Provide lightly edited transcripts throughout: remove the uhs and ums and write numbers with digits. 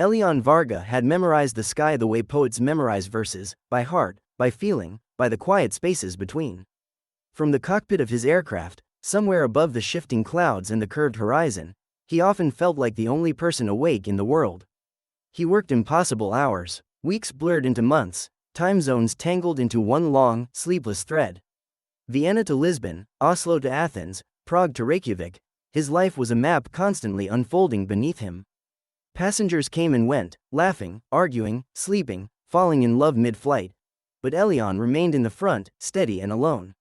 Elian Varga had memorized the sky the way poets memorize verses, by heart, by feeling, by the quiet spaces between. From the cockpit of his aircraft, somewhere above the shifting clouds and the curved horizon, he often felt like the only person awake in the world. He worked impossible hours, weeks blurred into months, time zones tangled into one long, sleepless thread. Vienna to Lisbon, Oslo to Athens, Prague to Reykjavik, his life was a map constantly unfolding beneath him. Passengers came and went, laughing, arguing, sleeping, falling in love mid-flight. But Elian remained in the front, steady and alone.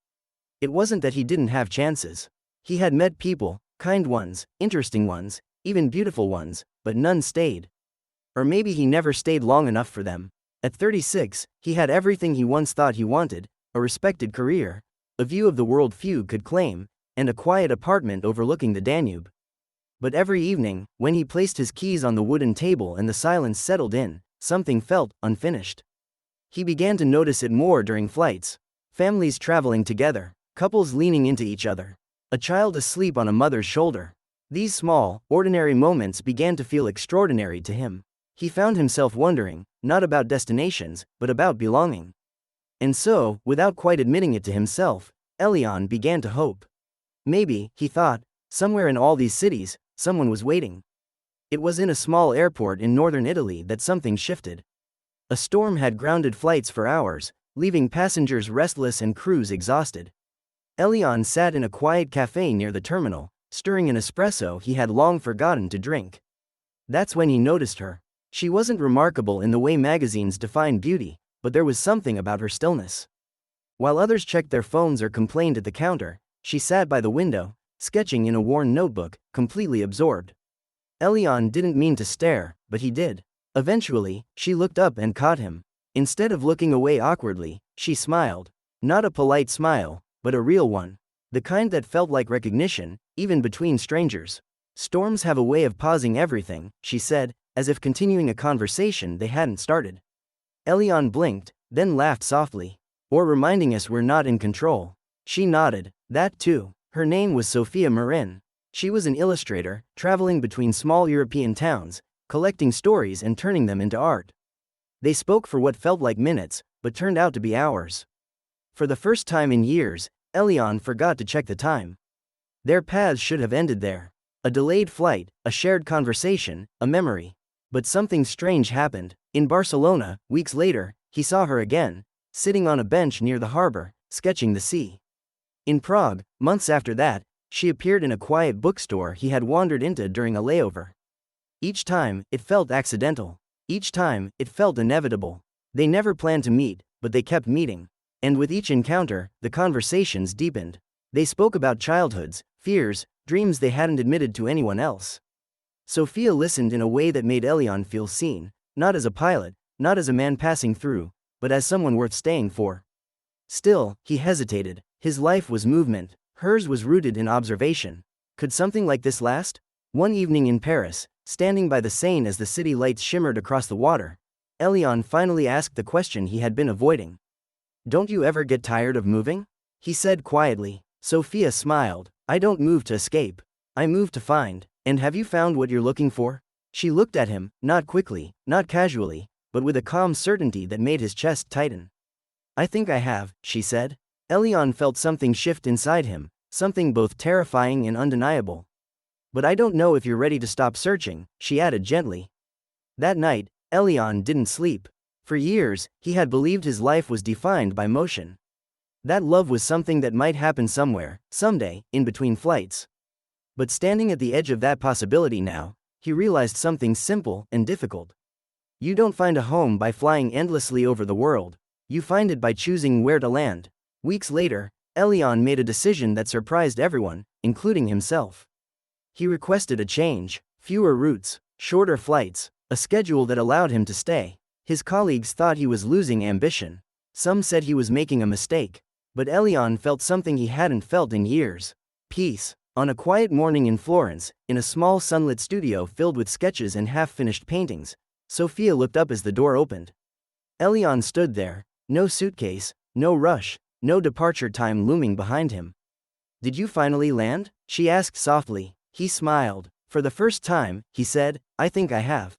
It wasn't that he didn't have chances. He had met people, kind ones, interesting ones, even beautiful ones, but none stayed. Or maybe he never stayed long enough for them. At 36, he had everything he once thought he wanted: a respected career, a view of the world few could claim, and a quiet apartment overlooking the Danube. But every evening, when he placed his keys on the wooden table and the silence settled in, something felt unfinished. He began to notice it more during flights. Families traveling together, couples leaning into each other, a child asleep on a mother's shoulder. These small, ordinary moments began to feel extraordinary to him. He found himself wondering, not about destinations, but about belonging. And so, without quite admitting it to himself, Elian began to hope. Maybe, he thought, somewhere in all these cities, someone was waiting. It was in a small airport in northern Italy that something shifted. A storm had grounded flights for hours, leaving passengers restless and crews exhausted. Elian sat in a quiet cafe near the terminal, stirring an espresso he had long forgotten to drink. That's when he noticed her. She wasn't remarkable in the way magazines define beauty, but there was something about her stillness. While others checked their phones or complained at the counter, she sat by the window, sketching in a worn notebook, completely absorbed. Elian didn't mean to stare, but he did. Eventually, she looked up and caught him. Instead of looking away awkwardly, she smiled. Not a polite smile, but a real one. The kind that felt like recognition, even between strangers. Storms have a way of pausing everything, she said, as if continuing a conversation they hadn't started. Elian blinked, then laughed softly. Or reminding us we're not in control. She nodded. That too. Her name was Sophia Marin. She was an illustrator, traveling between small European towns, collecting stories and turning them into art. They spoke for what felt like minutes, but turned out to be hours. For the first time in years, Elian forgot to check the time. Their paths should have ended there. A delayed flight, a shared conversation, a memory. But something strange happened. In Barcelona, weeks later, he saw her again, sitting on a bench near the harbor, sketching the sea. In Prague, months after that, she appeared in a quiet bookstore he had wandered into during a layover. Each time, it felt accidental. Each time, it felt inevitable. They never planned to meet, but they kept meeting. And with each encounter, the conversations deepened. They spoke about childhoods, fears, dreams they hadn't admitted to anyone else. Sophia listened in a way that made Elian feel seen, not as a pilot, not as a man passing through, but as someone worth staying for. Still, he hesitated. His life was movement, hers was rooted in observation. Could something like this last? One evening in Paris, standing by the Seine as the city lights shimmered across the water, Elian finally asked the question he had been avoiding. "Don't you ever get tired of moving?" he said quietly. Sophia smiled. "I don't move to escape. I move to find. And have you found what you're looking for?" She looked at him, not quickly, not casually, but with a calm certainty that made his chest tighten. "I think I have," she said. Elian felt something shift inside him, something both terrifying and undeniable. "But I don't know if you're ready to stop searching," she added gently. That night, Elian didn't sleep. For years, he had believed his life was defined by motion. That love was something that might happen somewhere, someday, in between flights. But standing at the edge of that possibility now, he realized something simple and difficult. You don't find a home by flying endlessly over the world. You find it by choosing where to land. Weeks later, Elian made a decision that surprised everyone, including himself. He requested a change, fewer routes, shorter flights, a schedule that allowed him to stay. His colleagues thought he was losing ambition. Some said he was making a mistake. But Elian felt something he hadn't felt in years. Peace. On a quiet morning in Florence, in a small sunlit studio filled with sketches and half-finished paintings, Sophia looked up as the door opened. Elian stood there, no suitcase, no rush, no departure time looming behind him. "Did you finally land?" she asked softly. He smiled. "For the first time," he said, "I think I have."